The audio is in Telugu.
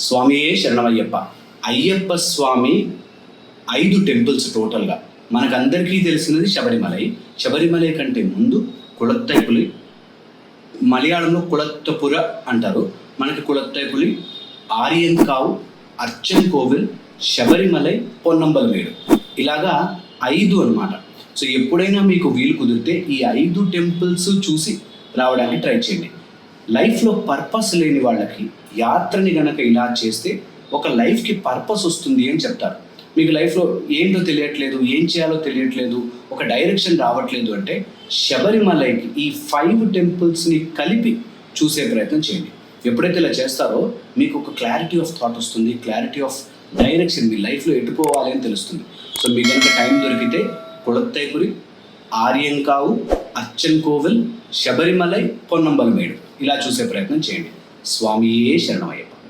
స్వామియే శరణమయ్యప్ప. అయ్యప్ప స్వామి 5 టెంపుల్స్ టోటల్గా. మనకందరికీ తెలిసినది శబరిమలై. శబరిమలై కంటే ముందు కుళత్తైపులి, మలయాళంలో కుళత్తపుర అంటారు, మనకి కుళత్తైపులి, ఆర్యన్కావు, అర్చన్ కోవిల్, శబరిమలై, పొన్నంబలమేడు, ఇలాగా 5 అన్నమాట. సో ఎప్పుడైనా మీకు వీలు కుదిరితే ఈ 5 టెంపుల్స్ చూసి రావడానికి ట్రై చేయండి. లైఫ్లో పర్పస్ లేని వాళ్ళకి యాత్రని గనక ఇలా చేస్తే ఒక లైఫ్కి పర్పస్ వస్తుంది అని చెప్తారు. మీకు లైఫ్లో ఏంటో తెలియట్లేదు, ఏం చేయాలో తెలియట్లేదు, ఒక డైరెక్షన్ రావట్లేదు అంటే శబరిమలైకి ఈ 5 టెంపుల్స్ని కలిపి చూసే ప్రయత్నం చేయండి. ఎప్పుడైతే ఇలా చేస్తారో మీకు ఒక క్లారిటీ ఆఫ్ థాట్ వస్తుంది, క్లారిటీ ఆఫ్ డైరెక్షన్, మీ లైఫ్లో ఎటుపోవాలి అని తెలుస్తుంది. సో మీకు కనుక టైం దొరికితే కుళత్తైపురి, ఆర్యంకావు, అర్చన్ కోవిల్, శబరిమలై, పొన్నంబలమేడు ఇలా చూసే ప్రయత్నం చేయండి. స్వామియే శరణమయ్యప్ప.